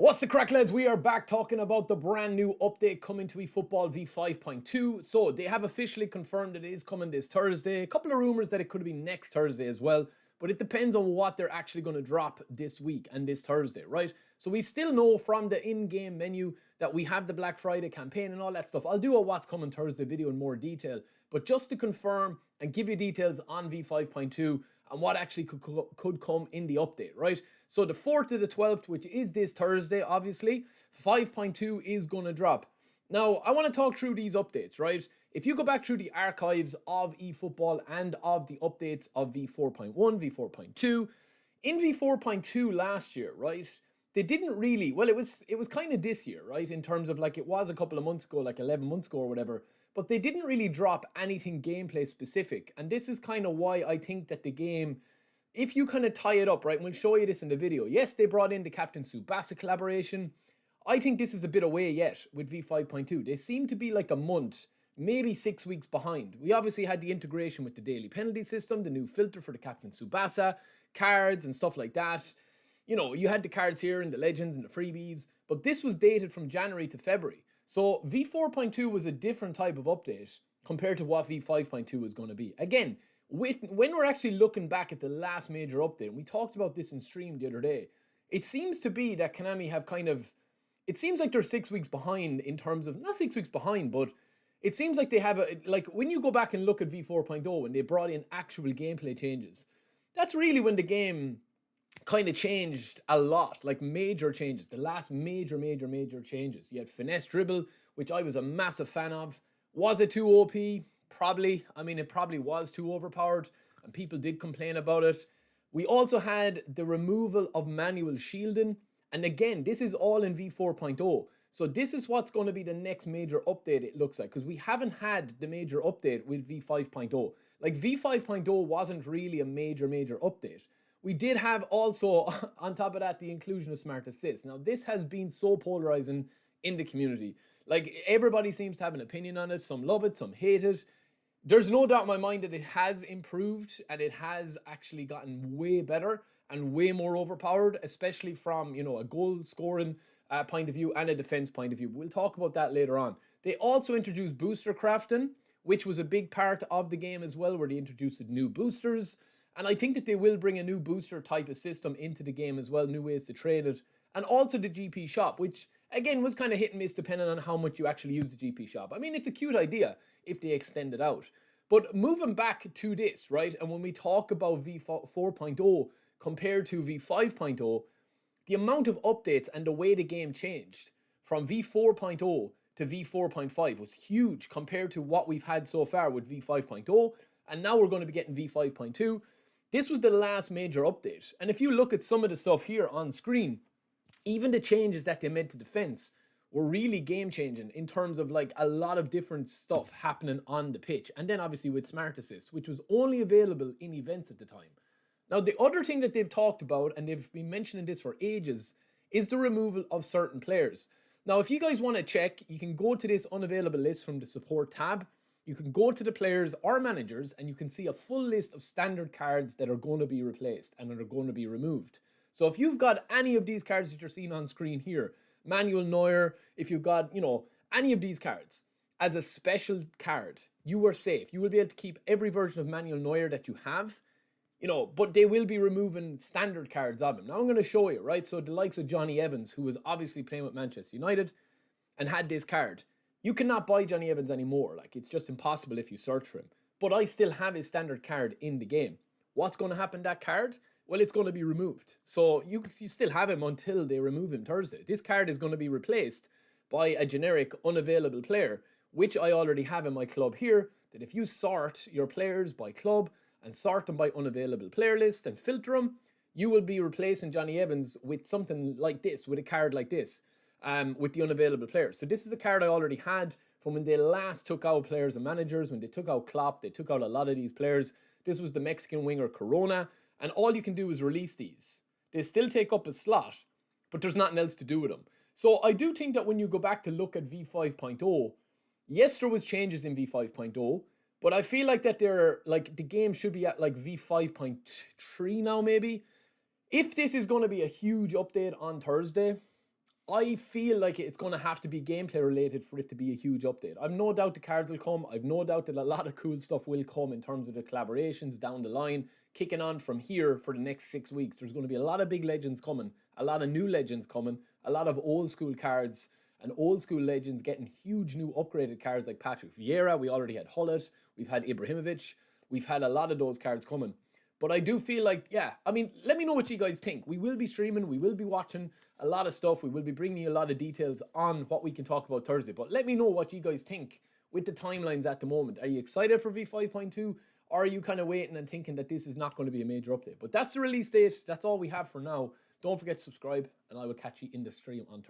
What's the crack, lads? We are back talking about the brand new update coming to eFootball v5.2. So they have officially confirmed that it is coming this Thursday. A couple of rumors that it could be next Thursday as well, but it depends on what they're actually going to drop this week and this Thursday, right? So we still know from the in-game menu that we have the Black Friday campaign and all that stuff. I'll do a What's Coming Thursday video in more detail, but just to confirm and give you details on v5.2 and what actually could come in the update, right? So the 4th to the 12th, which is this Thursday, obviously, 5.2 is going to drop. Now, I want to talk through these updates, right? If you go back through the archives of eFootball and of the updates of v4.1, v4.2, in v4.2 last year, right, they didn't really, well, it was kind of this year, right, in terms of like it was a couple of months ago, like 11 months ago or whatever, but they didn't really drop anything gameplay specific. And this is kind of why I think that the game, if you kind of tie it up, right, and we'll show you this in the video. Yes, they brought in the Captain Tsubasa collaboration. I think this is a bit away yet with v5.2. They seem to be like a month, maybe 6 weeks behind. We obviously had the integration with the daily penalty system, the new filter for the Captain Tsubasa, cards and stuff like that. You know, you had the cards here and the legends and the freebies, but this was dated from January to February. So v4.2 was a different type of update compared to what v5.2 was going to be. Again, when we're actually looking back at the last major update, and we talked about this in stream the other day, it seems to be that Konami have kind of, it seems like they're 6 weeks behind in terms of, not 6 weeks behind, but it seems like they have like when you go back and look at v4.0 when they brought in actual gameplay changes, that's really when the game kind of changed a lot, like major changes. The last major changes. You had finesse dribble, which I was a massive fan of. Was it too OP? Probably. I mean, it probably was too overpowered, and people did complain about it. We also had the removal of manual shielding, and again, this is all in v4.0. So this is what's going to be the next major update, it looks like, because we haven't had the major update with v5.0. Like, v5.0 wasn't really a major update. We did have also, on top of that, the inclusion of Smart Assist. Now, this has been so polarizing in the community. Like, everybody seems to have an opinion on it. Some love it, some hate it. There's no doubt in my mind that it has improved and it has actually gotten way better and way more overpowered, especially from, you know, a goal scoring point of view and a defense point of view. We'll talk about that later on. They also introduced booster crafting, which was a big part of the game as well, where they introduced new boosters. And I think that they will bring a new booster type of system into the game as well, new ways to trade it. And also the GP shop, which again was kind of hit and miss depending on how much you actually use the GP shop. I mean, it's a cute idea if they extend it out. But moving back to this, right, and when we talk about v4.0 compared to v5.0, the amount of updates and the way the game changed from v4.0 to v4.5 was huge compared to what we've had so far with v5.0. And now we're going to be getting v5.2. This was the last major update. And if you look at some of the stuff here on screen, even the changes that they made to defense were really game changing in terms of like a lot of different stuff happening on the pitch. And then obviously with Smart Assist, which was only available in events at the time. Now, the other thing that they've talked about, and they've been mentioning this for ages, is the removal of certain players. Now, if you guys want to check, you can go to this unavailable list from the support tab. You can go to the players or managers and you can see a full list of standard cards that are going to be replaced and that are going to be removed. So if you've got any of these cards that you're seeing on screen here, Manuel Neuer, if you've got, you know, any of these cards as a special card, you are safe. You will be able to keep every version of Manuel Neuer that you have, you know, but they will be removing standard cards of him. Now I'm going to show you, right? So the likes of Johnny Evans, who was obviously playing with Manchester United and had this card. You cannot buy Johnny Evans anymore. Like, it's just impossible if you search for him. But I still have his standard card in the game. What's going to happen to that card? Well, it's going to be removed. So you still have him until they remove him Thursday. This card is going to be replaced by a generic unavailable player, which I already have in my club here, that if you sort your players by club and sort them by unavailable player list and filter them, you will be replacing Johnny Evans with something like this, with a card like this. With the unavailable players. So this is a card I already had from when they last took out players and managers. When they took out Klopp, they took out a lot of these players. This was the Mexican winger Corona. And all you can do is release these. They still take up a slot, but there's nothing else to do with them. So I do think that when you go back to look at v5.0, yes, there was changes in v5.0, but I feel like that they're, like, the game should be at like v5.3 now maybe. If this is going to be a huge update on Thursday, I feel like it's going to have to be gameplay related for it to be a huge update. I've no doubt the cards will come. I've no doubt that a lot of cool stuff will come in terms of the collaborations down the line. Kicking on from here for the next 6 weeks, there's going to be a lot of big legends coming, a lot of new legends coming, a lot of old school cards and old school legends getting huge new upgraded cards like Patrick Vieira. We already had Hullet. We've had Ibrahimovic. We've had a lot of those cards coming. But I do feel like, yeah, I mean, let me know what you guys think. We will be streaming. We will be watching a lot of stuff. We will be bringing you a lot of details on what we can talk about Thursday. But let me know what you guys think with the timelines at the moment. Are you excited for v5.2? Or are you kind of waiting and thinking that this is not going to be a major update? But that's the release date. That's all we have for now. Don't forget to subscribe, and I will catch you in the stream on Thursday.